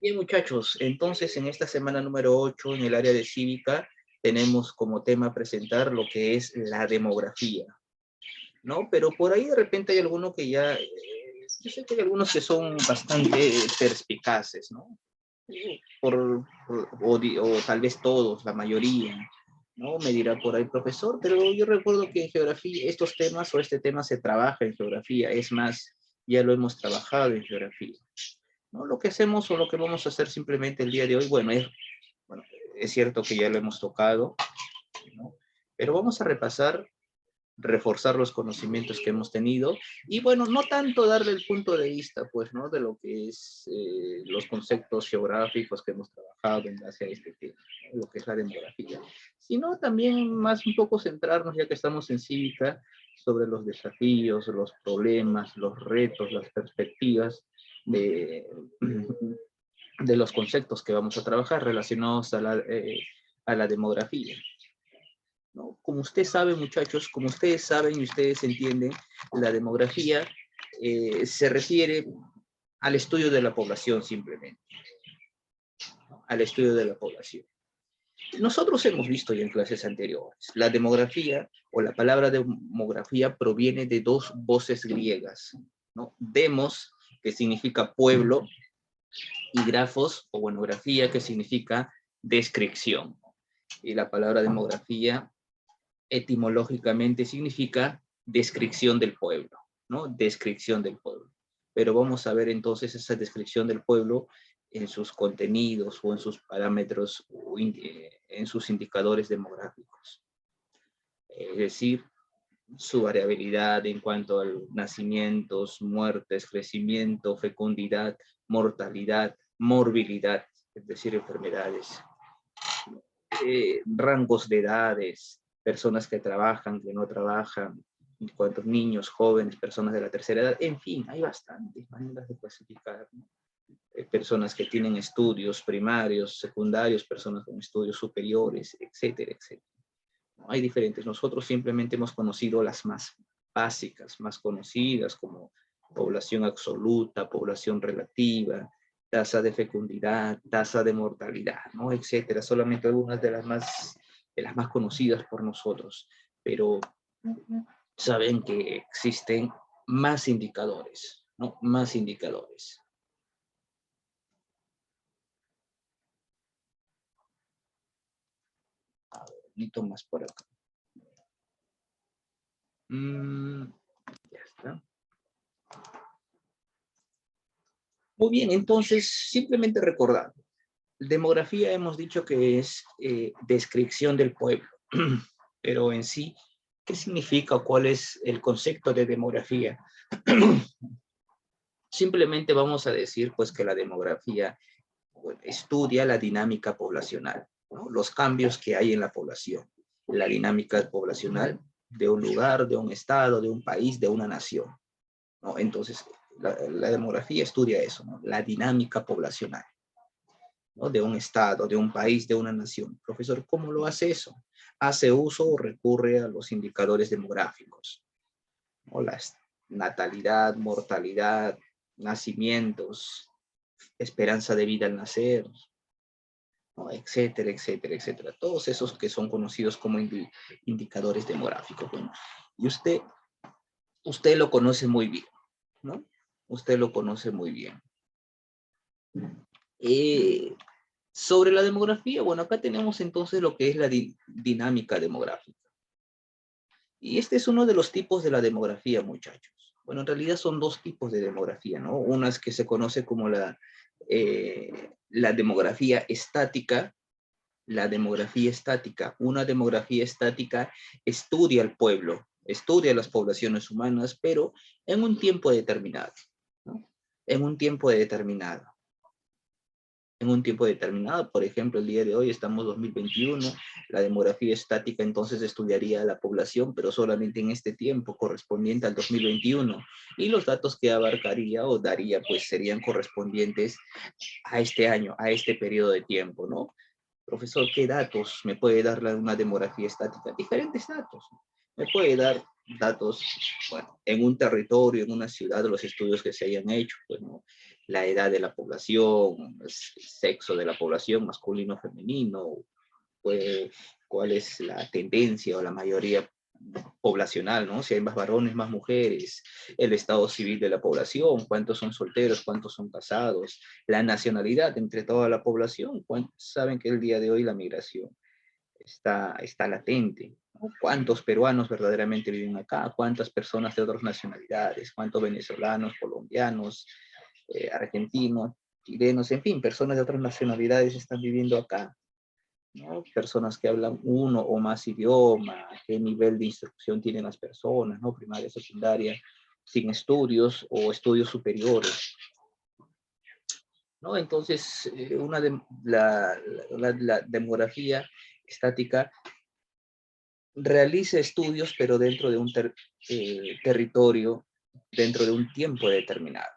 Bien, muchachos, entonces en esta semana número 8 en el área de cívica tenemos como tema presentar lo que es la demografía, ¿no? Pero por ahí de repente hay algunos que ya, yo sé que hay algunos que son bastante perspicaces, ¿no? O tal vez todos, la mayoría, ¿no? Me dirá por ahí, profesor, pero yo recuerdo que en geografía estos temas o este tema se trabaja en geografía, es más, ya lo hemos trabajado en geografía. ¿No? Lo que hacemos o lo que vamos a hacer simplemente el día de hoy, bueno, es cierto que ya lo hemos tocado, ¿no? Pero vamos a repasar, reforzar los conocimientos que hemos tenido y bueno, no tanto darle el punto de vista, pues, ¿no? De lo que es los conceptos geográficos que hemos trabajado en base a este tema, ¿no? Lo que es la demografía, sino también más un poco centrarnos, ya que estamos en cívica, sobre los desafíos, los problemas, los retos, las perspectivas de, de los conceptos que vamos a trabajar relacionados a la demografía, ¿no? Como usted sabe, muchachos, como ustedes saben y ustedes entienden, la demografía se refiere al estudio de la población simplemente, ¿no? Al estudio de la población. Nosotros hemos visto ya en clases anteriores, la demografía o la palabra demografía proviene de dos voces griegas, ¿no? Demos, que significa pueblo, y grafos o bueno, grafía, que significa descripción. Y la palabra demografía etimológicamente significa descripción del pueblo, ¿no? Descripción del pueblo. Pero vamos a ver entonces esa descripción del pueblo en sus contenidos o en sus parámetros o en sus indicadores demográficos. Es decir, su variabilidad en cuanto a nacimientos, muertes, crecimiento, fecundidad, mortalidad, morbilidad, es decir, enfermedades, rangos de edades, personas que trabajan, que no trabajan, cuántos niños, jóvenes, personas de la tercera edad, en fin, hay bastantes maneras de clasificar, ¿no? Personas que tienen estudios primarios, secundarios, personas con estudios superiores, etcétera, etcétera. ¿No? Hay diferentes. Nosotros simplemente hemos conocido las más básicas, más conocidas, como población absoluta, población relativa, tasa de fecundidad, tasa de mortalidad, ¿no? Etcétera. Solamente algunas de las más conocidas por nosotros, pero saben que existen más indicadores, ¿no? Más indicadores. A ver, necesito más por acá. Ya está. Muy bien, entonces, simplemente recordar. Demografía hemos dicho que es descripción del pueblo, pero en sí, ¿qué significa o cuál es el concepto de demografía? Simplemente vamos a decir pues que la demografía bueno, estudia la dinámica poblacional, ¿no? Los cambios que hay en la población, la dinámica poblacional de un lugar, de un estado, de un país, de una nación, ¿no? Entonces, la demografía estudia eso, ¿no? La dinámica poblacional, ¿no? De un estado, de un país, de una nación. Profesor, ¿cómo lo hace eso? Hace uso o recurre a los indicadores demográficos, ¿no? La natalidad, mortalidad, nacimientos, esperanza de vida al nacer, ¿no? Etcétera, etcétera, etcétera. Todos esos que son conocidos como indicadores demográficos. Bueno, y usted lo conoce muy bien, ¿no? Usted lo conoce muy bien. Eh, Sobre la demografía, bueno, acá tenemos entonces lo que es la dinámica demográfica. Y este es uno de los tipos de la demografía, muchachos. Bueno, en realidad son dos tipos de demografía, ¿no? Una es que se conoce como la demografía estática. La demografía estática. Una demografía estática estudia al pueblo, estudia las poblaciones humanas, pero en un tiempo determinado, ¿no? En un tiempo determinado. En un tiempo determinado, por ejemplo, el día de hoy estamos 2021, la demografía estática entonces estudiaría la población, pero solamente en este tiempo correspondiente al 2021, y los datos que abarcaría o daría pues serían correspondientes a este año, a este periodo de tiempo, ¿no? Profesor, ¿qué datos me puede dar una demografía estática? Diferentes datos. Me puede dar datos, bueno, en un territorio, en una ciudad, los estudios que se hayan hecho, bueno, la edad de la población, el sexo de la población, masculino, femenino, pues, cuál es la tendencia o la mayoría poblacional, ¿no? Si hay más varones, más mujeres, el estado civil de la población, cuántos son solteros, cuántos son casados, la nacionalidad entre toda la población, saben que el día de hoy la migración está latente, ¿no? ¿Cuántos peruanos verdaderamente viven acá? ¿Cuántas personas de otras nacionalidades? ¿Cuántos venezolanos, colombianos, argentinos, chilenos, en fin, personas de otras nacionalidades están viviendo acá? ¿No? Personas que hablan uno o más idiomas, qué nivel de instrucción tienen las personas, ¿no? Primaria, secundaria, sin estudios o estudios superiores, ¿no? Entonces, la demografía estática realiza estudios, pero dentro de un territorio, dentro de un tiempo determinado,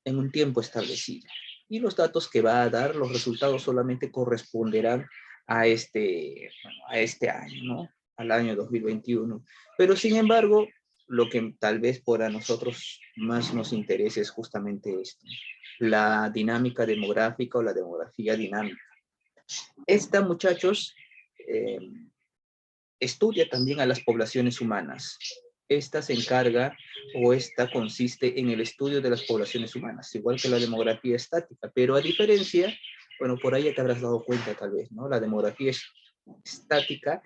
en un tiempo establecido. Y los datos que va a dar, los resultados solamente corresponderán a este año, ¿no? Al año 2021. Pero sin embargo, lo que tal vez por a nosotros más nos interesa es justamente esto, la dinámica demográfica o la demografía dinámica. Esta, muchachos, eh, estudia también a las poblaciones humanas. Esta se encarga o esta consiste en el estudio de las poblaciones humanas, igual que la demografía estática, pero a diferencia, bueno, por ahí ya te habrás dado cuenta tal vez, ¿no? La demografía estática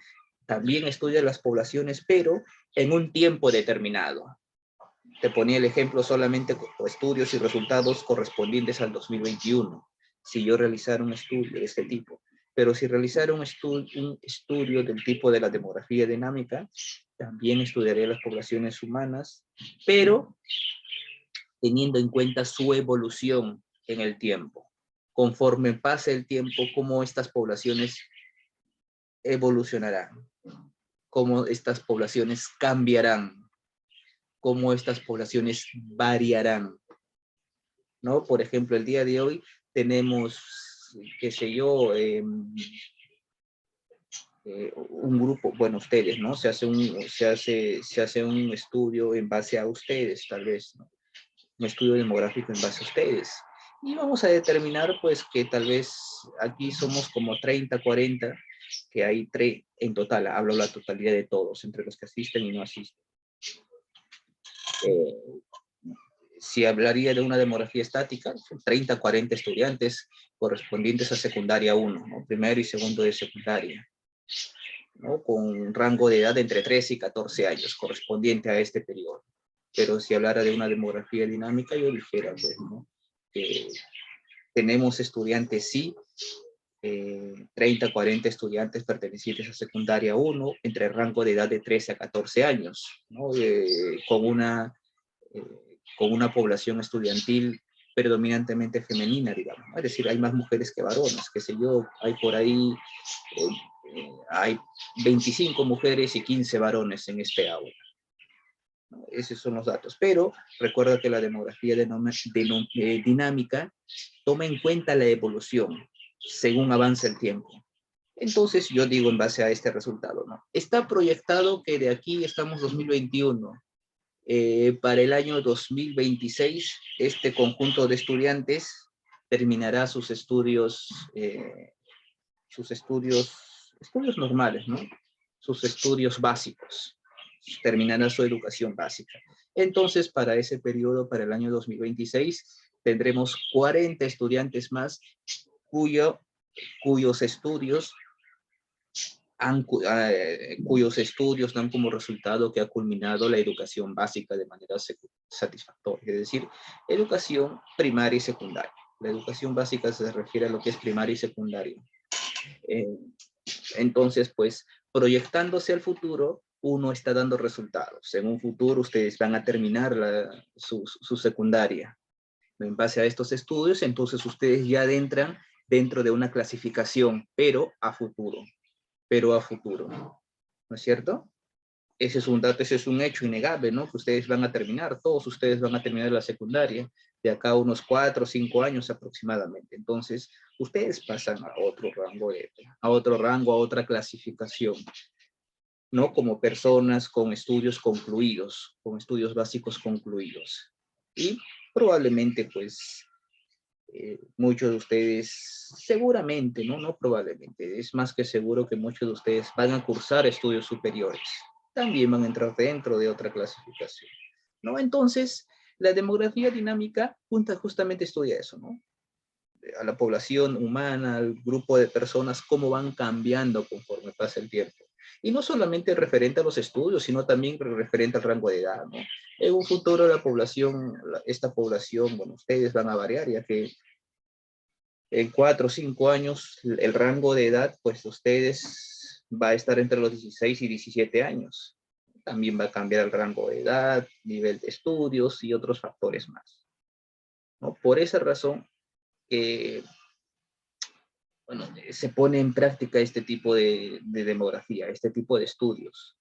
también estudia las poblaciones, pero en un tiempo determinado. Te ponía el ejemplo solamente con estudios y resultados correspondientes al 2021. Si yo realizara un estudio de este tipo, pero si realizara un estudio del tipo de la demografía dinámica, también estudiaría las poblaciones humanas, pero teniendo en cuenta su evolución en el tiempo. Conforme pase el tiempo, cómo estas poblaciones evolucionarán, cómo estas poblaciones cambiarán, cómo estas poblaciones variarán, ¿no? Por ejemplo, el día de hoy tenemos, qué sé yo, un grupo, bueno, ustedes, ¿no? Se hace un estudio en base a ustedes, tal vez, ¿no? Un estudio demográfico en base a ustedes. Y vamos a determinar, pues, que tal vez aquí somos como 30, 40, que hay tres en total, hablo la totalidad de todos, entre los que asisten y no asisten. Eh, si hablaría de una demografía estática, son 30, 40 estudiantes correspondientes a secundaria 1, ¿no? Primero y segundo de secundaria, ¿no? Con un rango de edad de entre 13 y 14 años, correspondiente a este periodo. Pero si hablara de una demografía dinámica, yo dijera, pues, ¿no? Que tenemos estudiantes, sí, 30, 40 estudiantes pertenecientes a secundaria 1, entre el rango de edad de 13 a 14 años, ¿no? Eh, con una población estudiantil predominantemente femenina, digamos, ¿no? Es decir, hay más mujeres que varones, qué sé yo, hay por ahí, hay 25 mujeres y 15 varones en este aula, ¿no? Esos son los datos, pero recuerda que la demografía dinámica toma en cuenta la evolución según avanza el tiempo. Entonces yo digo en base a este resultado, ¿no? Está proyectado que de aquí estamos 2021, para el año 2026, este conjunto de estudiantes terminará sus estudios normales, ¿no? Sus estudios básicos, terminará su educación básica. Entonces, para ese periodo, para el año 2026, tendremos 40 estudiantes más cuyos estudios cuyos estudios dan como resultado que ha culminado la educación básica de manera satisfactoria, es decir, educación primaria y secundaria. La educación básica se refiere a lo que es primaria y secundaria. Eh, entonces, pues, proyectándose al futuro, uno está dando resultados. En un futuro ustedes van a terminar su secundaria. En base a estos estudios, entonces ustedes ya adentran dentro de una clasificación, pero a futuro, ¿no es cierto? Ese es un dato, ese es un hecho innegable, ¿no? Que ustedes van a terminar, todos ustedes van a terminar la secundaria de acá a unos 4 o 5 años aproximadamente. Entonces, ustedes pasan a otro rango, a otra clasificación. ¿no? Como personas con estudios concluidos, con estudios básicos concluidos. Y probablemente, pues, muchos de ustedes, seguramente, ¿no? No probablemente, es más que seguro que muchos de ustedes van a cursar estudios superiores. También van a entrar dentro de otra clasificación, ¿no? Entonces, la demografía dinámica justamente estudia eso, ¿no? A la población humana, al grupo de personas, cómo van cambiando conforme pasa el tiempo. Y no solamente referente a los estudios, sino también referente al rango de edad, ¿no? En un futuro la población, esta población, bueno, ustedes van a variar, ya que en 4 o 5 años el rango de edad, pues ustedes va a estar entre los 16 y 17 años. También va a cambiar el rango de edad, nivel de estudios y otros factores más, ¿no? Por esa razón, bueno, se pone en práctica este tipo de demografía, este tipo de estudios,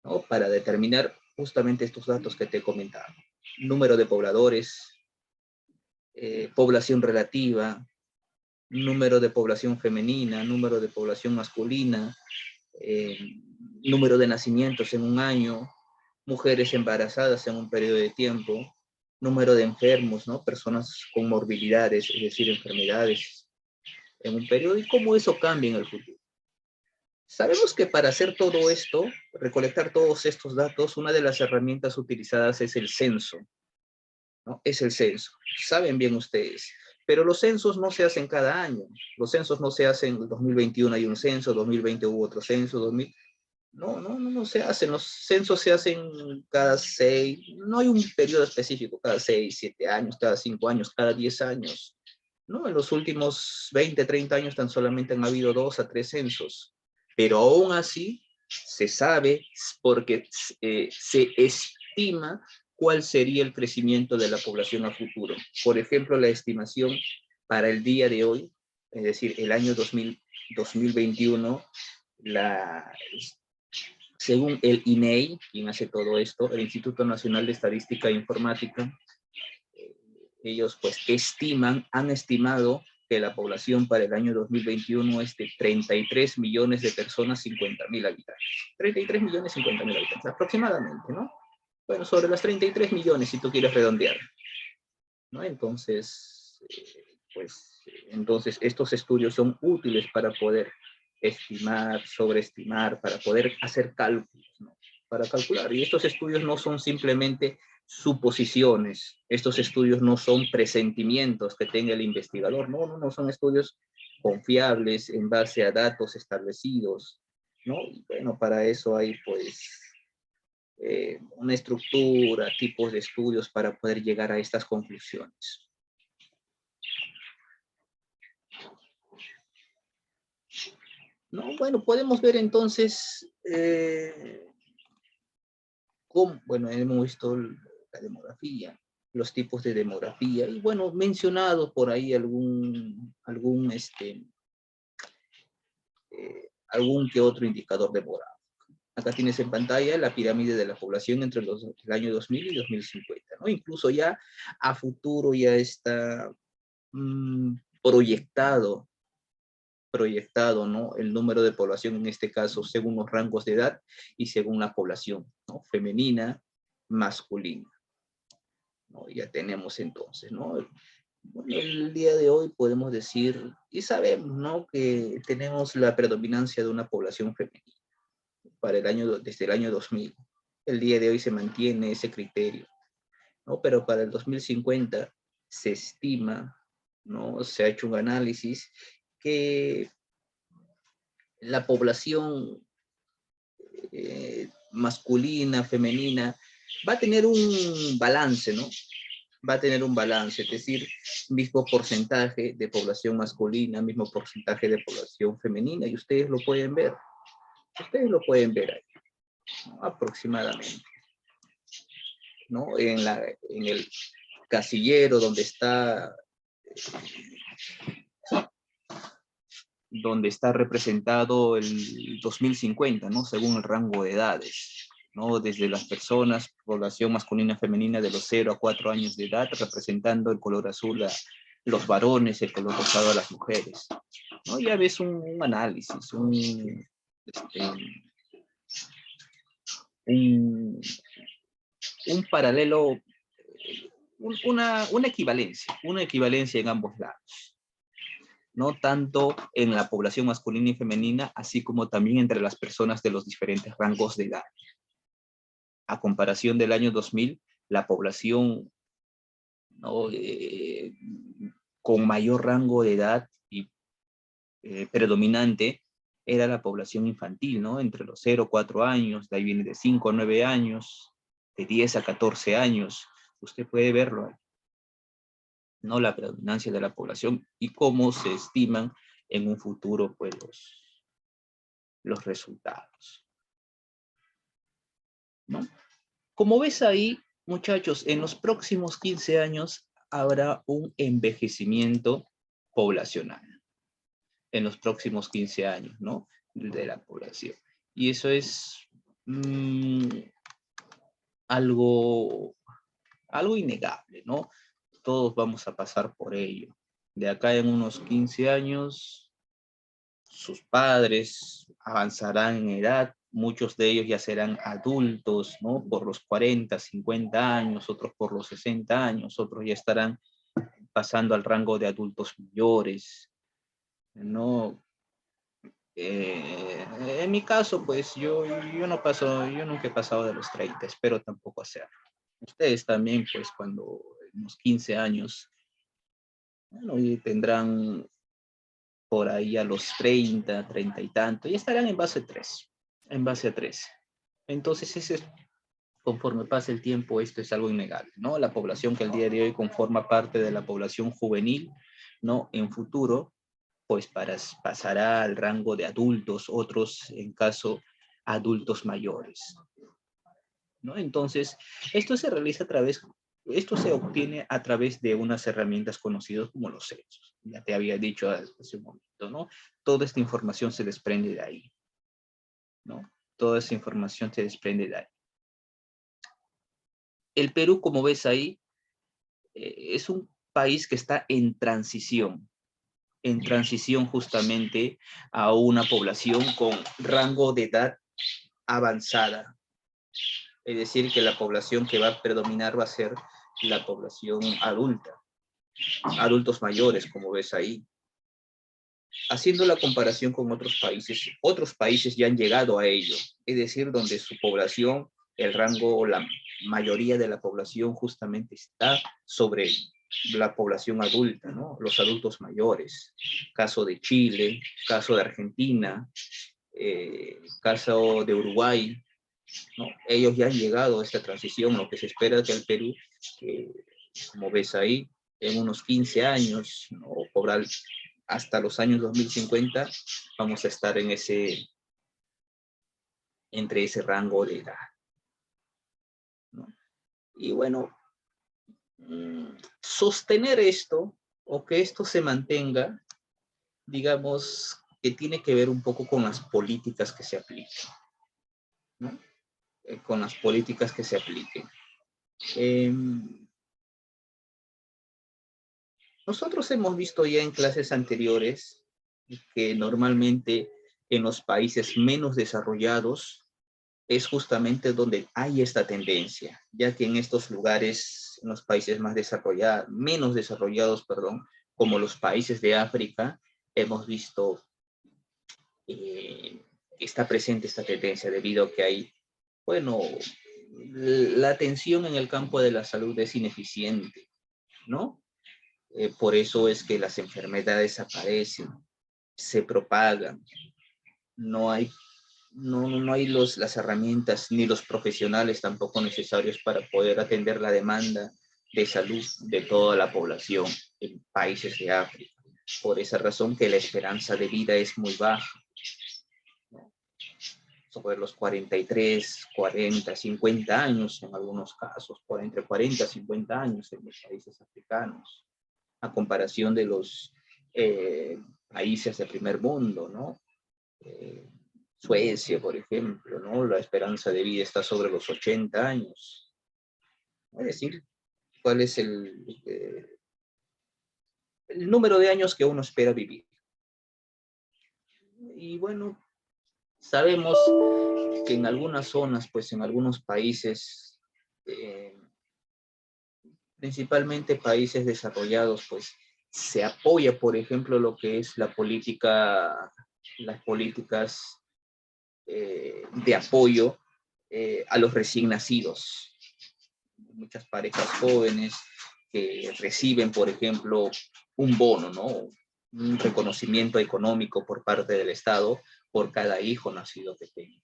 ¿no? Para determinar justamente estos datos que te he comentado. Número de pobladores, población relativa, número de población femenina, número de población masculina, eh, número de nacimientos en un año, mujeres embarazadas en un periodo de tiempo, número de enfermos, ¿no? Personas con morbilidades, es decir, enfermedades en un periodo, y cómo eso cambia en el futuro. Sabemos que para hacer todo esto, recolectar todos estos datos, una de las herramientas utilizadas es el censo, ¿no? Es el censo. Saben bien ustedes. Pero los censos no se hacen cada año. Los censos no se hacen en 2021 hay un censo, 2020 hubo otro censo, 2000. No se hacen. Los censos se hacen cada 6, no hay un periodo específico, cada 6, 7 años, cada 5 años, cada 10 años. ¿No? En los últimos 20, 30 años tan solamente han habido 2 a 3 censos. Pero aún así se sabe porque se estima cuál sería el crecimiento de la población a futuro. Por ejemplo, la estimación para el día de hoy, es decir, el año 2021, según el INEI, quien hace todo esto, el Instituto Nacional de Estadística e Informática, ellos pues han estimado que la población para el año 2021 es de 33 millones de personas, 50.000 habitantes. 33 millones, 50.000 habitantes, aproximadamente, ¿no? Bueno, sobre las 33 millones, si tú quieres redondear, ¿no? Entonces, entonces estos estudios son útiles para poder estimar, sobreestimar, para poder hacer cálculos, ¿no? Para calcular. Y estos estudios no son simplemente suposiciones, estos estudios no son presentimientos que tenga el investigador, no, son estudios confiables en base a datos establecidos, ¿no? Y bueno, para eso hay pues una estructura, tipos de estudios para poder llegar a estas conclusiones. No, bueno, podemos ver entonces bueno, hemos visto la demografía, los tipos de demografía, y bueno, mencionado por ahí algún que otro indicador demográfico. Acá tienes en pantalla la pirámide de la población entre el año 2000 y 2050, ¿no? Incluso ya a futuro ya está proyectado, ¿no? El número de población, en este caso, según los rangos de edad y según la población, ¿no? Femenina, masculina, ¿no? Ya tenemos entonces, ¿no? Bueno, el día de hoy podemos decir, y sabemos, ¿no? Que tenemos la predominancia de una población femenina desde el año 2000. El día de hoy se mantiene ese criterio, ¿no? Pero para el 2050 se estima, ¿no? Se ha hecho un análisis que la población masculina, femenina, va a tener un balance, ¿no? Va a tener un balance, es decir, mismo porcentaje de población masculina, mismo porcentaje de población femenina, y ustedes lo pueden ver. Ustedes lo pueden ver ahí, ¿no? Aproximadamente, ¿no? En el casillero donde está representado el 2050, ¿no? Según el rango de edades, ¿no? Desde las personas, población masculina y femenina de los 0 a 4 años de edad, representando el color azul a los varones, el color rosado a las mujeres, ¿no? Ya ves un análisis, un, un paralelo, una equivalencia en ambos lados, no tanto en la población masculina y femenina, así como también entre las personas de los diferentes rangos de edad. A comparación del año 2000, la población, ¿no? Con mayor rango de edad y predominante era la población infantil, ¿no? Entre los 0 4 años, de ahí viene de 5 a 9 años, de 10 a 14 años. Usted puede verlo ahí, ¿no? La predominancia de la población y cómo se estiman en un futuro, pues, los resultados, ¿no? Como ves ahí, muchachos, en los próximos 15 años habrá un envejecimiento poblacional. En los próximos 15 años, ¿no? De la población. Y eso es algo innegable, ¿no? Todos vamos a pasar por ello. De acá en unos 15 años, sus padres avanzarán en edad, muchos de ellos ya serán adultos, ¿no? Por los 40, 50 años, otros por los 60 años, otros ya estarán pasando al rango de adultos mayores, ¿no? En mi caso, pues yo no paso, yo nunca he pasado de los 30, espero tampoco hacerlo. Ustedes también, pues cuando unos 15 años, bueno, y tendrán por ahí a los 30, 30 y tanto, y estarán en base 3, en base a 13. Entonces, ese es, conforme pasa el tiempo, esto es algo innegable, ¿no? La población que el día de hoy conforma parte de la población juvenil, ¿no? En futuro, pues pasará al rango de adultos, otros en caso adultos mayores, ¿no? Entonces, esto se realiza a través, esto se obtiene a través de unas herramientas conocidas como los censos. Ya te había dicho hace un momento, ¿no? Toda esta información se desprende de ahí, ¿no? Toda esa información se desprende de ahí. El Perú, como ves ahí, es un país que está en transición justamente a una población con rango de edad avanzada. Es decir, que la población que va a predominar va a ser la población adulta, adultos mayores, como ves ahí. Haciendo la comparación con otros países ya han llegado a ello, es decir, donde su población, el rango o la mayoría de la población justamente está sobre la población adulta, ¿no? Los adultos mayores. Caso de Chile, caso de Argentina, caso de Uruguay, ¿no? Ellos ya han llegado a esta transición, lo que se espera que el Perú, que, como ves ahí, en unos 15 años, ¿no? O por hasta los años 2050, vamos a estar en entre ese rango de edad, ¿no? Y bueno, sostener esto, o que esto se mantenga, digamos, que tiene que ver un poco con las políticas que se apliquen, ¿no? Con las políticas que se apliquen. Nosotros hemos visto ya en clases anteriores que normalmente en los países menos desarrollados es justamente donde hay esta tendencia, ya que en estos lugares, en los países más desarrollados, menos desarrollados, perdón, como los países de África, hemos visto que está presente esta tendencia debido a que hay, bueno, la atención en el campo de la salud es ineficiente, ¿no? Por eso es que las enfermedades aparecen, se propagan, no hay, no hay las herramientas ni los profesionales tampoco necesarios para poder atender la demanda de salud de toda la población en países de África. Por esa razón que la esperanza de vida es muy baja, ¿no? Sobre los 43, 40, 50 años en algunos casos, por entre 40 y 50 años en los países africanos, a comparación de los países de primer mundo, ¿no? Suecia, por ejemplo, ¿no? La esperanza de vida está sobre los 80 años. Es decir, ¿cuál es el número de años que uno espera vivir? Y bueno, Sabemos que en algunas zonas, pues en algunos países, principalmente países desarrollados, pues se apoya, por ejemplo, lo que es la política, las políticas de apoyo a los recién nacidos. Muchas parejas jóvenes que reciben, por ejemplo, un bono, ¿no? Un reconocimiento económico por parte del Estado por cada hijo nacido que tenga.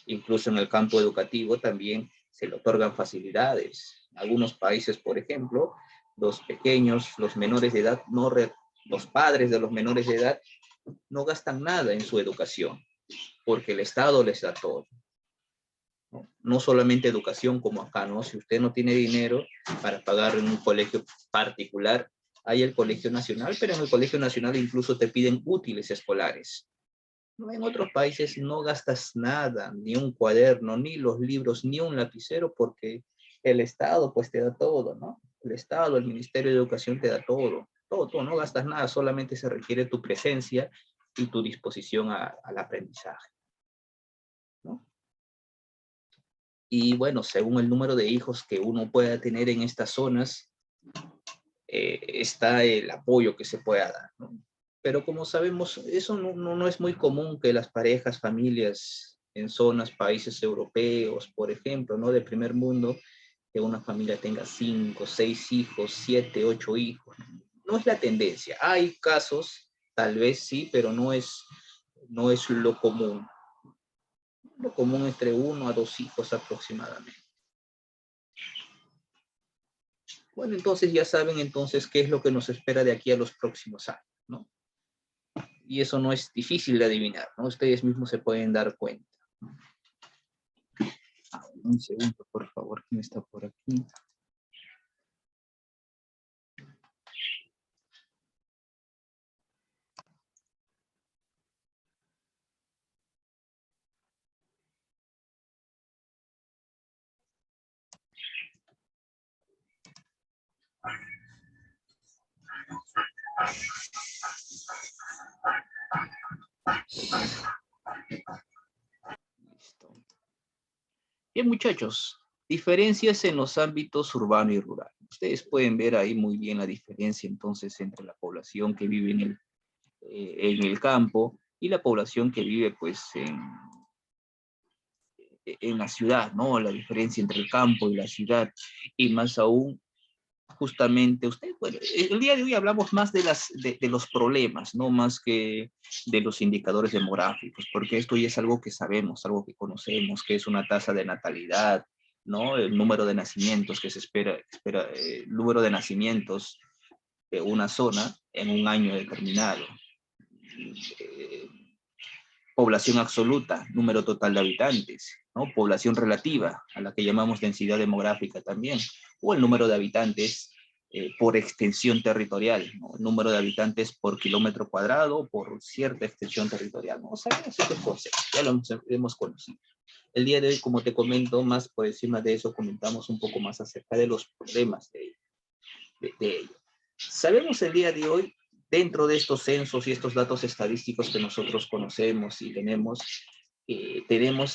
Incluso en el campo educativo también se le otorgan facilidades. En algunos países, por ejemplo, los pequeños, los menores de edad, los padres de los menores de edad no gastan nada en su educación, porque el Estado les da todo. No solamente educación como acá, ¿no? Si usted no tiene dinero para pagar en un colegio particular, hay el Colegio Nacional, pero en el Colegio Nacional incluso te piden útiles escolares. No, en otros países no gastas nada, ni un cuaderno, ni los libros, ni un lapicero, porque el Estado pues te da todo, ¿no? El Estado, el Ministerio de Educación te da todo, todo, todo, no gastas nada, solamente se requiere tu presencia y tu disposición al aprendizaje, ¿no? Y bueno, según el número de hijos que uno pueda tener en estas zonas, está el apoyo que se pueda dar, ¿no? Pero como sabemos, eso no es muy común que las parejas, familias en zonas, países europeos, por ejemplo, ¿no? De primer mundo, que una familia tenga 5, 6 hijos, 7, 8 hijos. No es la tendencia. Hay casos, tal vez sí, pero no es lo común. Lo común entre 1 a 2 hijos aproximadamente. Bueno, entonces ya saben entonces qué es lo que nos espera de aquí a los próximos años, ¿no? Y eso no es difícil de adivinar, ¿no? Ustedes mismos se pueden dar cuenta. Un segundo, por favor, ¿quién está por aquí? Listo. Bien, muchachos, diferencias en los ámbitos urbano y rural. Ustedes pueden ver ahí muy bien la diferencia entonces entre la población que vive en el campo y la población que vive pues en la ciudad, ¿no? La diferencia entre el campo y la ciudad, y más aún, justamente, bueno, el día de hoy hablamos más de los problemas, no más que de los indicadores demográficos, porque esto ya es algo que sabemos, algo que conocemos, que es una tasa de natalidad, ¿no? El número de nacimientos que se espera el número de nacimientos de una zona en un año determinado. Eh, Población absoluta, número total de habitantes, ¿no? Población relativa, a la que llamamos densidad demográfica también, o el número de habitantes por extensión territorial, ¿no? Número de habitantes por kilómetro cuadrado, por cierta extensión territorial, ¿no? O sea, estos conceptos, ya lo hemos conocido. El día de hoy, como te comento, más por encima de eso, comentamos un poco más acerca de los problemas de ello. Sabemos el día de hoy, dentro de estos censos y estos datos estadísticos que nosotros conocemos y tenemos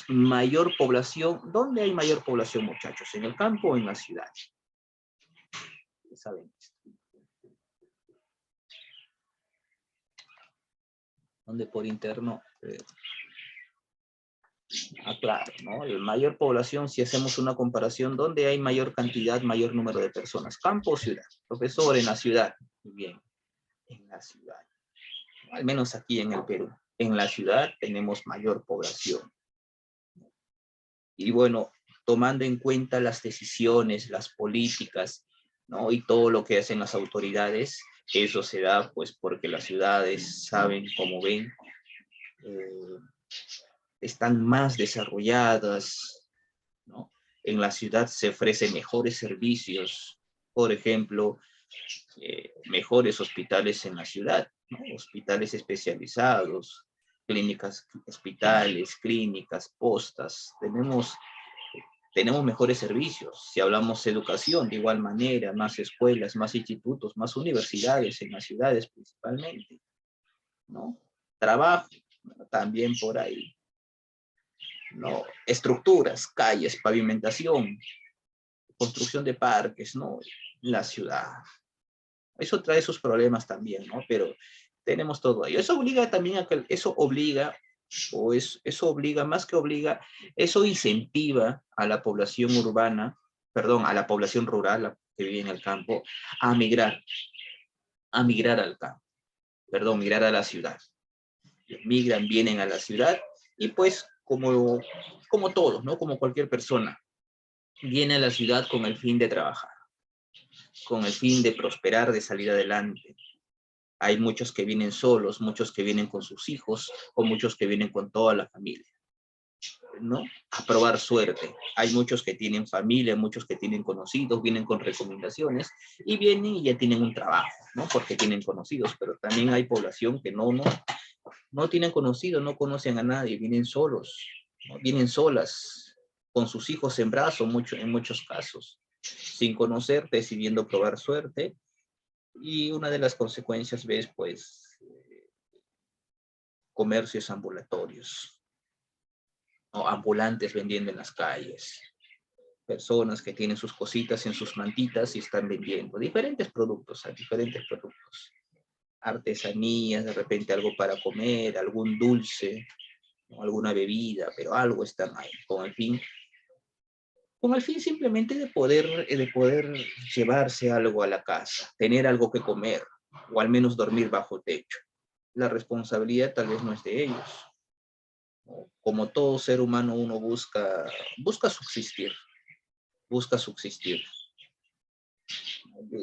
mayor población. ¿Dónde hay mayor población, muchachos? ¿En el campo o en la ciudad? ¿Saben? ¿Dónde por interno? Claro, ¿no? La mayor población, si hacemos una comparación, ¿dónde hay mayor cantidad, mayor número de personas? ¿Campo o ciudad? Profesor, en la ciudad. Muy bien, en la ciudad. Al menos aquí en el Perú. En la ciudad tenemos mayor población. Y bueno, tomando en cuenta las decisiones, las políticas, ¿no? Y todo lo que hacen las autoridades, eso se da pues porque las ciudades saben, como ven, eh, están más desarrolladas, ¿no? En la ciudad se ofrecen mejores servicios, por ejemplo, mejores hospitales en la ciudad, ¿no? Hospitales especializados, clínicas, hospitales, clínicas, postas. Tenemos mejores servicios. Si hablamos de educación, de igual manera, más escuelas, más institutos, más universidades en las ciudades principalmente, ¿no? Trabajo. ¿no? También por ahí, ¿no? Estructuras, calles, pavimentación, construcción de parques, ¿no? La ciudad. Eso trae sus problemas también, ¿no? Pero tenemos todo ello. Eso obliga también a que, eso obliga, eso obliga, más que obliga, eso incentiva a la población urbana, perdón, a la población rural, la que vive en el campo, a migrar al campo, perdón, migrar a la ciudad. Migran, vienen a la ciudad y pues como todos, ¿no? Como cualquier persona, viene a la ciudad con el fin de trabajar, con el fin de prosperar, de salir adelante. Hay muchos que vienen solos, muchos que vienen con sus hijos, o muchos que vienen con toda la familia, ¿no? A probar suerte. Hay muchos que tienen familia, muchos que tienen conocidos, vienen con recomendaciones, y vienen y ya tienen un trabajo, ¿no? Porque tienen conocidos, pero también hay población que no tienen conocidos, no conocen a nadie, vienen solos, ¿no? Vienen solas, con sus hijos en brazos, en muchos casos, sin conocer, decidiendo probar suerte, y una de las consecuencias ves, pues, comercios ambulatorios, o ambulantes vendiendo en las calles, personas que tienen sus cositas en sus mantitas y están vendiendo diferentes productos, a diferentes productos, artesanías, de repente algo para comer, algún dulce, ¿no? Alguna bebida, pero algo están ahí, con el fin simplemente de poder llevarse algo a la casa, tener algo que comer, o al menos dormir bajo techo. La responsabilidad tal vez no es de ellos. Como todo ser humano, uno busca subsistir, busca subsistir.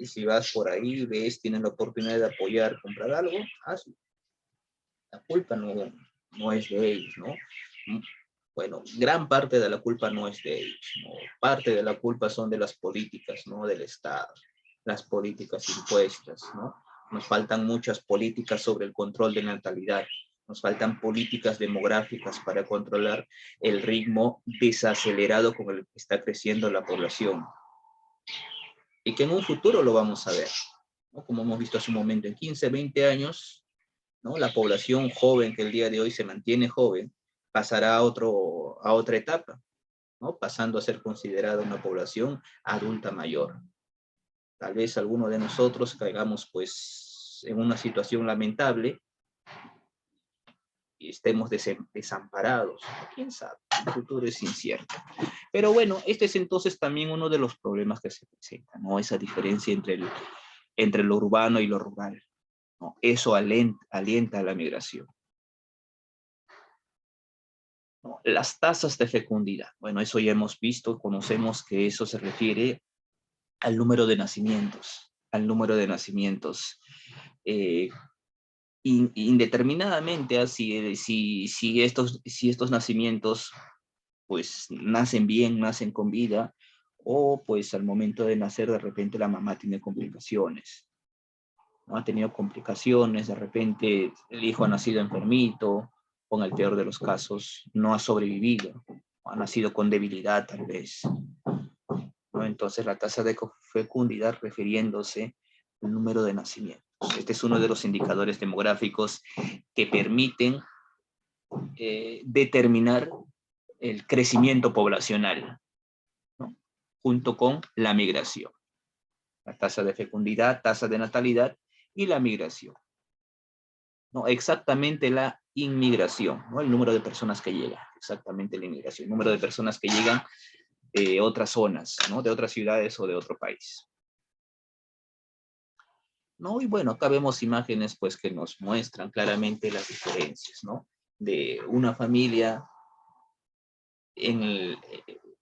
Si vas por ahí, ves, tienes la oportunidad de apoyar, comprar algo, hazlo. La culpa no es de ellos, ¿no? Bueno, gran parte de la culpa no es de ellos, ¿no? Parte de la culpa son de las políticas, ¿no? Del Estado, las políticas impuestas, ¿no? Nos faltan muchas políticas sobre el control de natalidad, nos faltan políticas demográficas para controlar el ritmo desacelerado con el que está creciendo la población. Y que en un futuro lo vamos a ver, ¿no? Como hemos visto hace un momento, en 15, 20 años, ¿no? La población joven que el día de hoy se mantiene joven pasará a otra etapa, ¿no? Pasando a ser considerada una población adulta mayor. Tal vez alguno de nosotros caigamos pues en una situación lamentable y estemos desamparados. ¿Quién sabe? El futuro es incierto. Pero bueno, este es entonces también uno de los problemas que se presentan, ¿no? Esa diferencia entre lo urbano y lo rural, ¿no? Eso alienta a la migración, ¿no? Las tasas de fecundidad. Bueno, eso ya hemos visto, conocemos que eso se refiere al número de nacimientos, al número de nacimientos. Eh, Indeterminadamente, si estos nacimientos pues nacen bien, nacen con vida, o pues al momento de nacer de repente la mamá tiene complicaciones, ¿no? Ha tenido complicaciones, de repente el hijo ha nacido enfermito, o en el peor de los casos no ha sobrevivido, ha nacido con debilidad tal vez, ¿no? Entonces la tasa de fecundidad refiriéndose al número de nacimientos. Este es uno de los indicadores demográficos que permiten determinar el crecimiento poblacional, ¿no? Junto con la migración. La tasa de fecundidad, tasa de natalidad y la migración, ¿no? Exactamente la inmigración, ¿no? El número de personas que llegan, exactamente la inmigración, el número de personas que llegan de otras zonas, ¿no? De otras ciudades o de otro país, ¿no? Y bueno, acá vemos imágenes pues que nos muestran claramente las diferencias, ¿no? De una familia en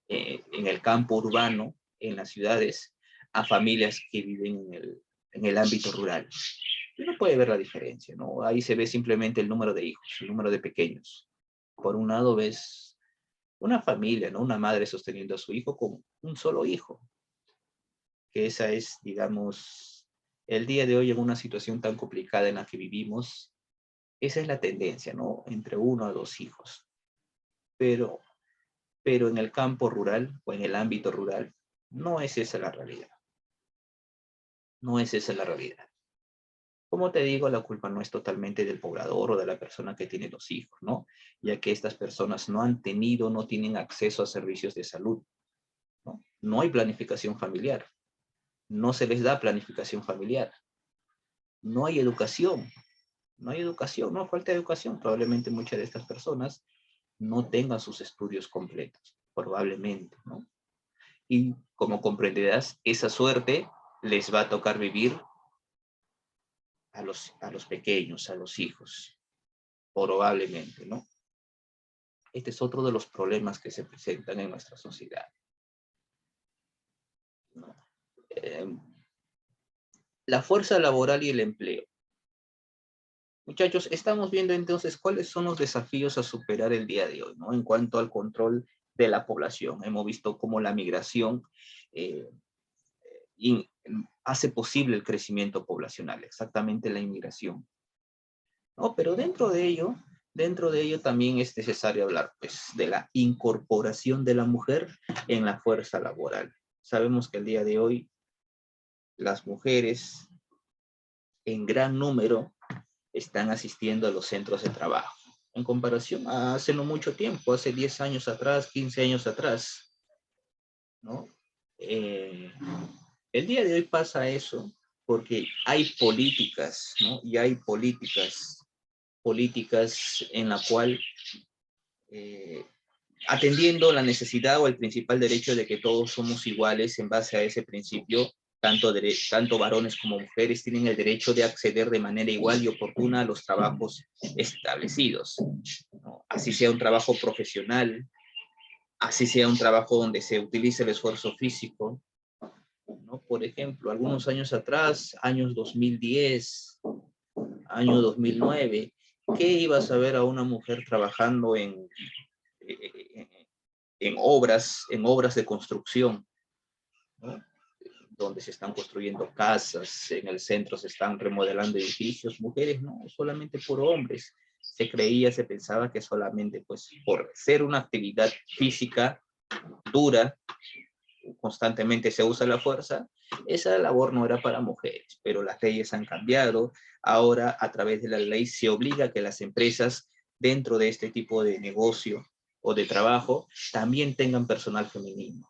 en el campo urbano, en las ciudades, a familias que viven en el ámbito rural. Uno puede ver la diferencia, ¿no? Ahí se ve simplemente el número de hijos, el número de pequeños. Por un lado ves una familia, ¿no? Una madre sosteniendo a su hijo con un solo hijo, que esa es, digamos, el día de hoy en una situación tan complicada en la que vivimos, esa es la tendencia, ¿no? Entre 1 a 2 hijos. Pero, pero en el campo rural o en el ámbito rural, no es esa la realidad. No es esa la realidad. Como te digo, la culpa no es totalmente del poblador o de la persona que tiene los hijos, ¿no? Ya que estas personas no han tenido, no tienen acceso a servicios de salud, ¿no? No hay planificación familiar, no se les da planificación familiar, no hay educación, no hay educación, no falta educación. Probablemente muchas de estas personas no tengan sus estudios completos, probablemente, ¿no? Y como comprenderás, esa suerte les va a tocar vivir a los pequeños, a los hijos, probablemente, ¿no? Este es otro de los problemas que se presentan en nuestra sociedad, ¿no? Eh, la fuerza laboral y el empleo. Muchachos, estamos viendo entonces cuáles son los desafíos a superar el día de hoy, ¿no? En cuanto al control de la población. Hemos visto cómo la migración eh, y hace posible el crecimiento poblacional, exactamente la inmigración, ¿no? Pero dentro de ello también es necesario hablar, pues, de la incorporación de la mujer en la fuerza laboral. Sabemos que el día de hoy las mujeres en gran número están asistiendo a los centros de trabajo, en comparación a hace no mucho tiempo, hace 10 años atrás, 15 años atrás, ¿no? Eh, el día de hoy pasa eso porque hay políticas, ¿no? Y hay políticas en la cual, eh, atendiendo la necesidad o el principal derecho de que todos somos iguales en base a ese principio, tanto varones como mujeres tienen el derecho de acceder de manera igual y oportuna a los trabajos establecidos, ¿no? Así sea un trabajo profesional, así sea un trabajo donde se utilice el esfuerzo físico, ¿no? Por ejemplo, algunos años atrás, años 2010, año 2009, ¿qué ibas a ver a una mujer trabajando eh, en obras de construcción, ¿no? Donde se están construyendo casas, en el centro se están remodelando edificios, mujeres, no, solamente por hombres. Se creía, se pensaba que solamente pues por ser una actividad física dura, constantemente se usa la fuerza, esa labor no era para mujeres, pero las leyes han cambiado. Ahora, a través de la ley, se obliga a que las empresas dentro de este tipo de negocio o de trabajo también tengan personal femenino,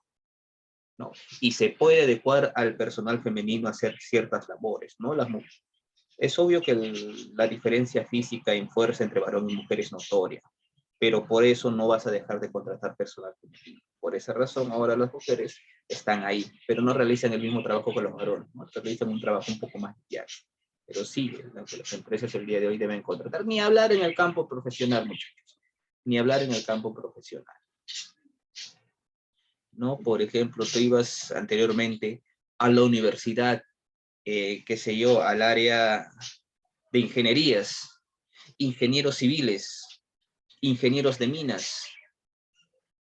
¿no? Y se puede adecuar al personal femenino a hacer ciertas labores, ¿no? Es obvio que la diferencia física en fuerza entre varón y mujer es notoria, pero por eso no vas a dejar de contratar personal femenino. Por esa razón, ahora las mujeres están ahí, pero no realizan el mismo trabajo que los varones, ¿no? Realizan un trabajo un poco más diario. Pero sí, las empresas el día de hoy deben contratar, ni hablar en el campo profesional, muchachos, ni hablar en el campo profesional, ¿no? Por ejemplo, tú ibas anteriormente a la universidad, qué sé yo, al área de ingenierías, ingenieros civiles, ingenieros de minas,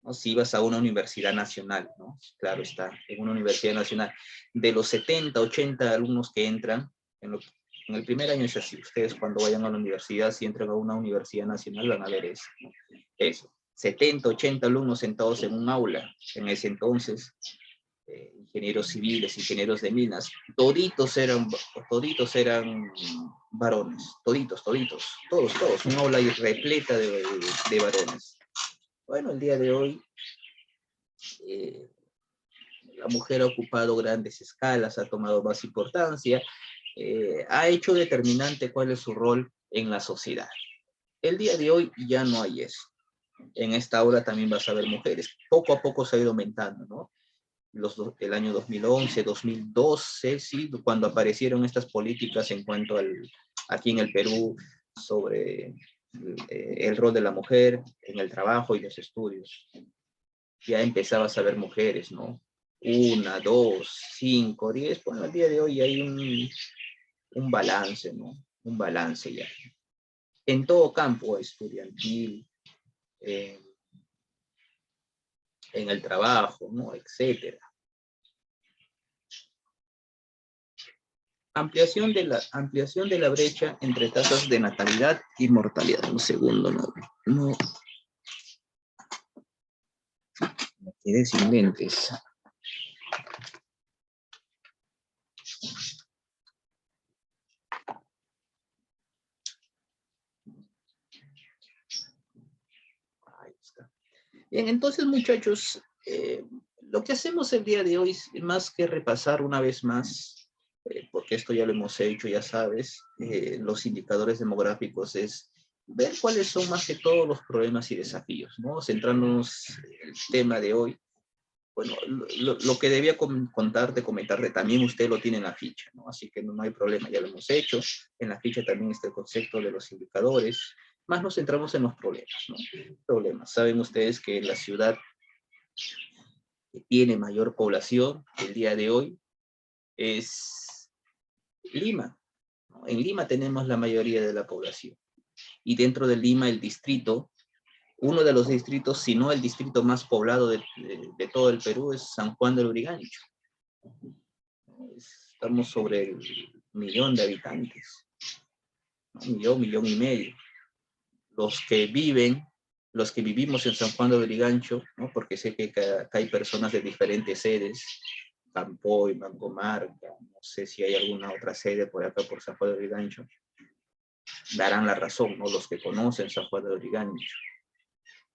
¿no? Si ibas a una universidad nacional, ¿no? Claro está, en una universidad nacional, de los 70, 80 alumnos que entran, en el primer año es así, ustedes cuando vayan a la universidad, si entran a una universidad nacional, van a ver eso, ¿no? Eso, 70, 80 alumnos sentados en un aula, en ese entonces, ingenieros civiles, ingenieros de minas, toditos eran varones, todos, un aula repleta de varones. Bueno, el día de hoy eh, la mujer ha ocupado grandes escalas, ha tomado más importancia, ha hecho determinante cuál es su rol en la sociedad. El día de hoy ya no hay eso. En esta aula también vas a ver mujeres. Poco a poco se ha ido aumentando, ¿no? El año 2011, 2012, sí, cuando aparecieron estas políticas en cuanto aquí en el Perú sobre el rol de la mujer en el trabajo y los estudios. Ya empezabas a ver mujeres, ¿no? Una, dos, cinco, 10. Bueno, al día de hoy hay un balance, ¿no? Un balance ya. En todo campo estudiantil, eh, en el trabajo, ¿no? Etcétera. Ampliación de la brecha entre tasas de natalidad y mortalidad. Un segundo, no me quedé sin lentes. Bien, entonces, muchachos, lo que hacemos el día de hoy, más que repasar una vez más, porque esto ya lo hemos hecho, ya sabes, los indicadores demográficos, es ver cuáles son más que todos los problemas y desafíos, ¿no? Centrándonos en el tema de hoy. Bueno, lo que debía comentarte, también usted lo tiene en la ficha, ¿no? Así que no hay problema, ya lo hemos hecho. En la ficha también está el concepto de los indicadores, más nos centramos en los problemas, ¿no? Problemas. Saben ustedes que la ciudad que tiene mayor población el día de hoy es Lima, ¿no? En Lima tenemos la mayoría de la población. Y dentro de Lima, el distrito, uno de los distritos, si no el distrito más poblado de todo el Perú, es San Juan del Urigancho. Estamos sobre el 1.000.000 de habitantes, ¿no? Millón y medio. Los que viven, los que vivimos en San Juan de Urigancho, ¿no? Porque sé que acá hay personas de diferentes sedes, Campoy, Mancomarca, no sé si hay alguna otra sede por acá por San Juan de Urigancho, darán la razón, ¿no? Los que conocen San Juan de Urigancho.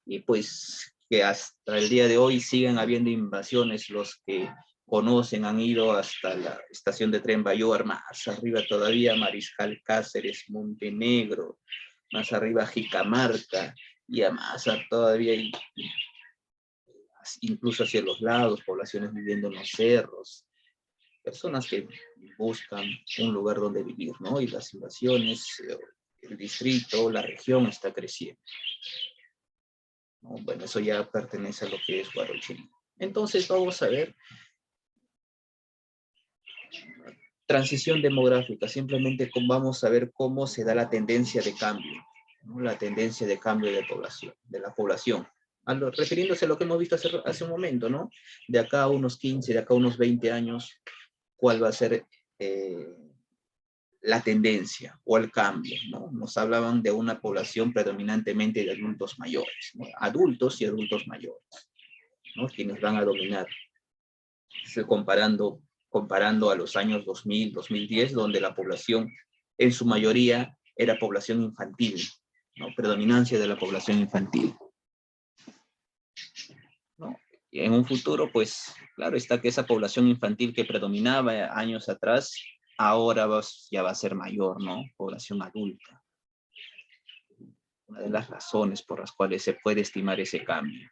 Y pues que hasta el día de hoy siguen habiendo invasiones, los que conocen han ido hasta la estación de tren Bayóvar, más arriba todavía Mariscal Cáceres, Montenegro, más arriba Jicamarca, y a más todavía hay, incluso hacia los lados, poblaciones viviendo en los cerros, personas que buscan un lugar donde vivir, ¿no? Y las invasiones, el distrito, la región está creciendo, ¿no? Bueno, eso ya pertenece a lo que es Guarochirí. Entonces vamos a ver transición demográfica, simplemente vamos a ver cómo se da la tendencia de cambio, ¿no? La tendencia de cambio de población, de la población. Refiriéndose a lo que hemos visto hace un momento, ¿no? De acá a unos 15, de acá a unos 20 años, ¿cuál va a ser la tendencia o el cambio, ¿no? Nos hablaban de una población predominantemente de adultos mayores, ¿no? Adultos y adultos mayores, ¿no? Quienes van a dominar. Estoy comparando a los años 2000, 2010, donde la población en su mayoría era población infantil, ¿no? Predominancia de la población infantil, ¿no? Y en un futuro, pues, claro está que esa población infantil que predominaba años atrás, ahora ya va a ser mayor, ¿no? Población adulta. Una de las razones por las cuales se puede estimar ese cambio,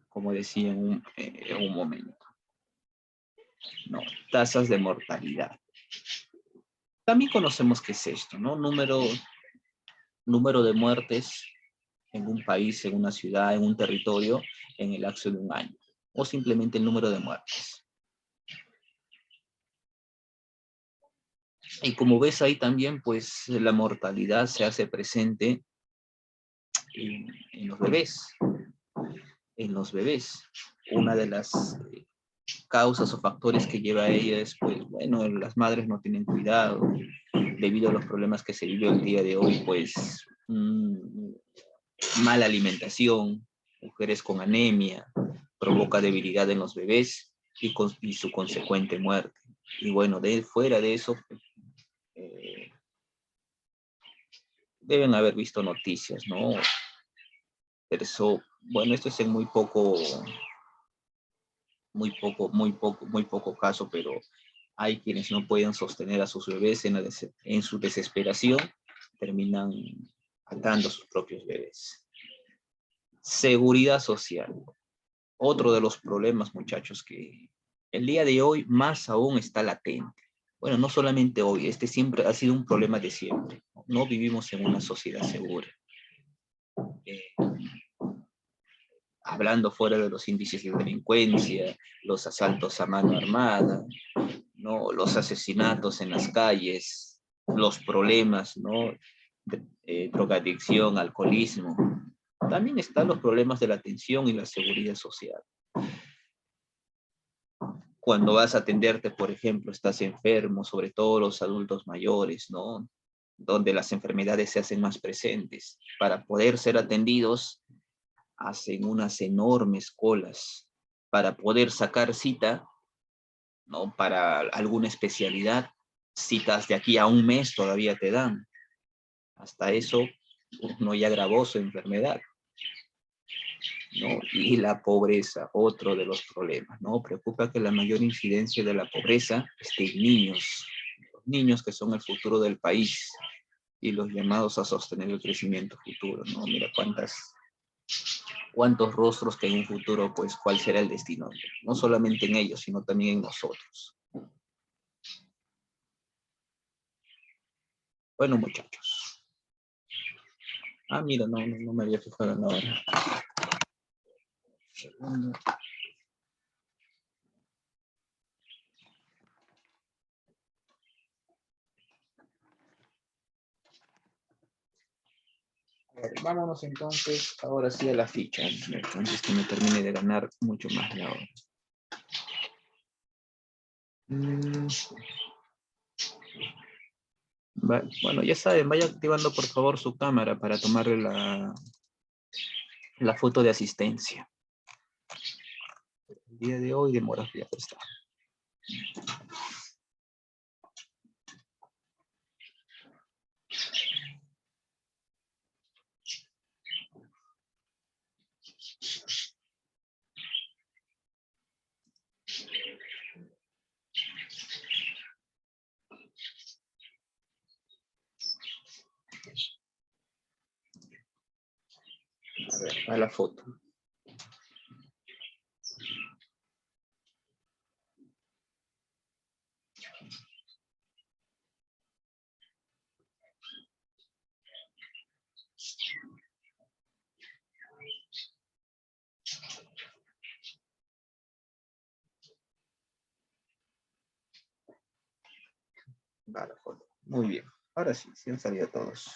como decía en un momento, ¿no? Tasas de mortalidad. También conocemos qué es esto, ¿no? Número de muertes en un país, en una ciudad, en un territorio, en el lapso de un año, o simplemente el número de muertes. Y como ves ahí también, pues la mortalidad se hace presente en los bebés. En los bebés. Una de las causas o factores que lleva a ella es, pues, bueno, las madres no tienen cuidado, debido a los problemas que se vive el día de hoy, pues, mala alimentación, mujeres con anemia, provoca debilidad en los bebés y su consecuente muerte. Y bueno, fuera de eso, deben haber visto noticias, ¿no? Pero eso, bueno, esto es en muy poco caso, pero hay quienes no pueden sostener a sus bebés en su desesperación, terminan matando a sus propios bebés. Seguridad social. Otro de los problemas, muchachos, que el día de hoy más aún está latente. Bueno, no solamente hoy, este siempre ha sido un problema de siempre. No vivimos en una sociedad segura. Hablando fuera de los índices de delincuencia, los asaltos a mano armada, ¿no? Los asesinatos en las calles, los problemas, ¿no? Drogadicción, alcoholismo. También están los problemas de la atención y la seguridad social. Cuando vas a atenderte, por ejemplo, estás enfermo, sobre todo los adultos mayores, ¿no? Donde las enfermedades se hacen más presentes. Para poder ser atendidos, hacen unas enormes colas. Para poder sacar cita, ¿no? Para alguna especialidad, citas de aquí a un mes todavía te dan. Hasta eso, uno ya agravó su enfermedad. ¿no? Y la pobreza, otro de los problemas, ¿no? Preocupa que la mayor incidencia de la pobreza esté en niños, los niños que son el futuro del país y los llamados a sostener el crecimiento futuro, ¿no? Mira cuántos rostros que en un futuro, pues, cuál será el destino, no solamente en ellos, sino también en nosotros. Bueno, muchachos. Ah, mira, no me había fijado en la hora. Segundo. A ver, vámonos entonces, ahora sí a la ficha, antes que me termine de ganar mucho más la hora. Bueno, ya saben, vaya activando por favor su cámara para tomarle la foto de asistencia. El día de hoy demora ya está. A ver, a la foto. Va la foto. Muy bien. Ahora sí, sí han salido todos.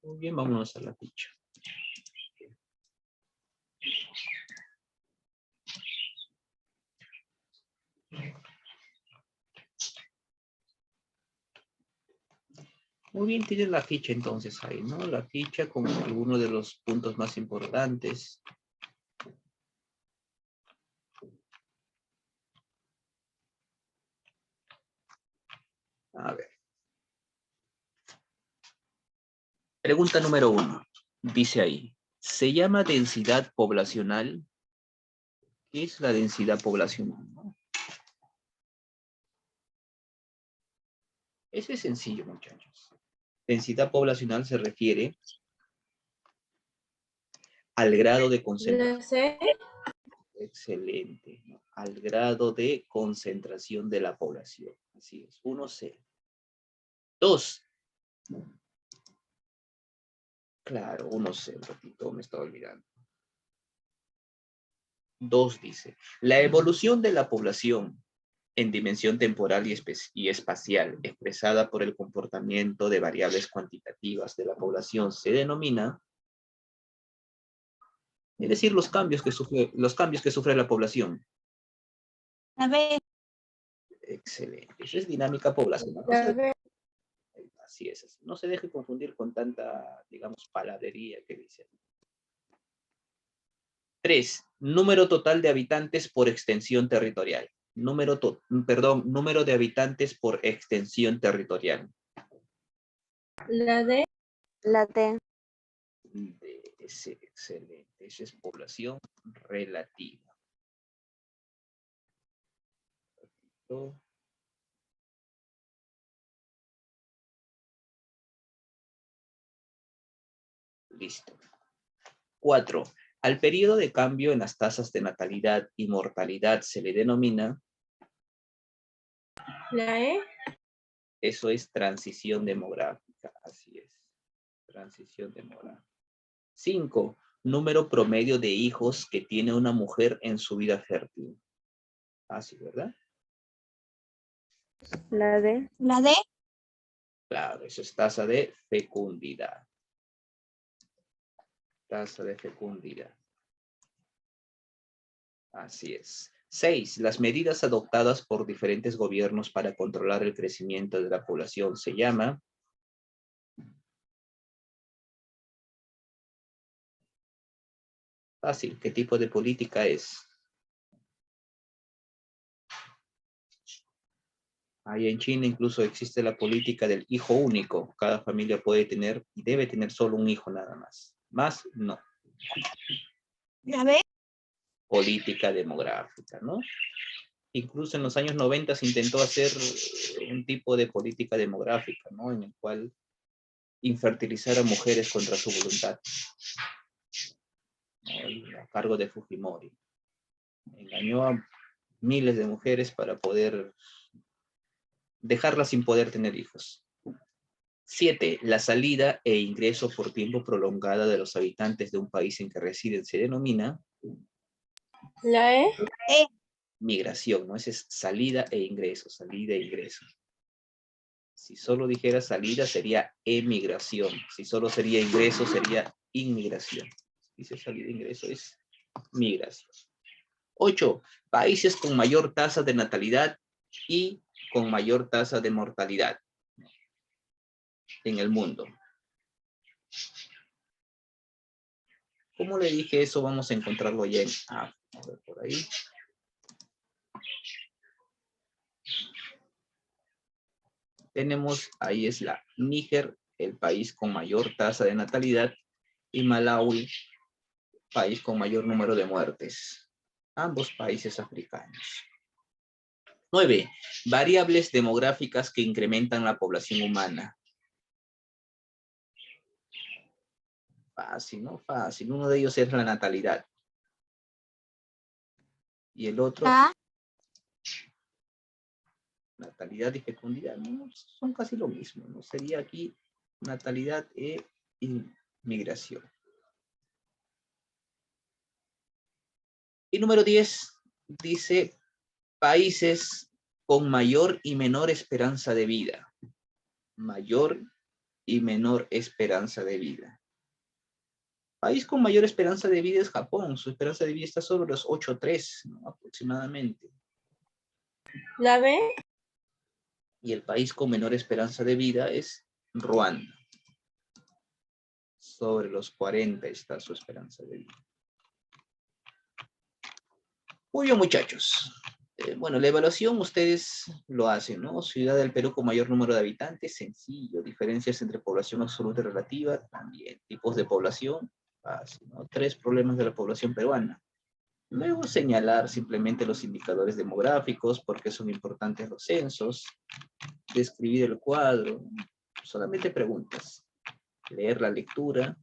Muy bien, vámonos a la ficha. Muy bien, tienen la ficha entonces ahí, ¿no? La ficha con algunos de los puntos más importantes. A ver. Pregunta número 1. Dice ahí, ¿se llama densidad poblacional? ¿Qué es la densidad poblacional? Eso es sencillo, muchachos. Densidad poblacional se refiere al grado de concentración. La C. Excelente. Al grado de concentración de la población. Así es. 1C. 2. Claro, 1C. Un ratito me estaba olvidando. 2 dice, la evolución de la población en dimensión temporal y espacial, expresada por el comportamiento de variables cuantitativas de la población, se denomina, es decir, los cambios que sufre la población. A ver. Excelente. Eso es dinámica poblacional. La B. Así es. Así. No se deje confundir con tanta, digamos, palabrería que dice. 3. Número total de habitantes por extensión territorial. Número de habitantes por extensión territorial. La D. La T. Excelente. Esa es población relativa. Listo. 4. Al periodo de cambio en las tasas de natalidad y mortalidad se le denomina. La E. Eso es transición demográfica. Así es. Transición demográfica. 5. Número promedio de hijos que tiene una mujer en su vida fértil. Así, ¿verdad? La D. La D. Claro, eso es tasa de fecundidad. Tasa de fecundidad. Así es. 6. Las medidas adoptadas por diferentes gobiernos para controlar el crecimiento de la población se llama. Fácil. ¿Qué tipo de política es? Ahí en China incluso existe la política del hijo único. Cada familia puede tener y debe tener solo un hijo nada más. Más, no. ¿La B? Política demográfica, ¿no? Incluso en los años 90 se intentó hacer un tipo de política demográfica, ¿no? En el cual infertilizar a mujeres contra su voluntad, ¿no? A cargo de Fujimori. Engañó a miles de mujeres para poder dejarlas sin poder tener hijos. 7. La salida e ingreso por tiempo prolongada de los habitantes de un país en que residen se denomina ¿La E? migración, ¿no? Esa es salida e ingreso, salida e ingreso. Si solo dijera salida sería emigración. Si solo sería ingreso sería inmigración. Dice salida e ingreso es migración. 8. Países con mayor tasa de natalidad y con mayor tasa de mortalidad en el mundo. Como le dije, eso vamos a encontrarlo ya en A. A ver por ahí. Tenemos, ahí es la Níger, el país con mayor tasa de natalidad, y Malawi, país con mayor número de muertes. Ambos países africanos. 9. Variables demográficas que incrementan la población humana. Fácil, ¿no? Fácil. Uno de ellos es la natalidad. Y el otro, natalidad y fecundidad, ¿no? Son casi lo mismo, ¿no? Sería aquí natalidad e inmigración. Y número 10 dice países con mayor y menor esperanza de vida. Mayor y menor esperanza de vida. País con mayor esperanza de vida es Japón. Su esperanza de vida está sobre los 8,3, ¿no? Aproximadamente. ¿La B? Y el país con menor esperanza de vida es Ruanda. Sobre los 40 está su esperanza de vida. Muy bien, muchachos. Bueno, la evaluación ustedes lo hacen, ¿no? Ciudad del Perú con mayor número de habitantes, sencillo. Diferencias entre población absoluta y relativa, también. Tipos de población, fácil, ¿no? 3 problemas de la población peruana. Luego señalar simplemente los indicadores demográficos, porque son importantes los censos. Describir el cuadro. Solamente preguntas. Leer la lectura.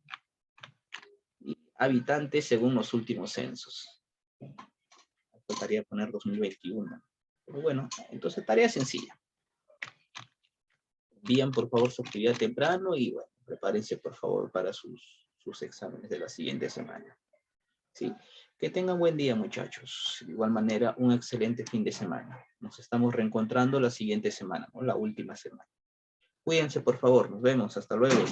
Y habitantes según los últimos censos. Faltaría poner 2021. Pero bueno, entonces tarea sencilla. Envían por favor su actividad temprano y bueno, prepárense por favor para sus exámenes de la siguiente semana. ¿Sí? Que tengan buen día, muchachos. De igual manera, un excelente fin de semana. Nos estamos reencontrando la siguiente semana, ¿no? La última semana. Cuídense por favor, nos vemos, hasta luego.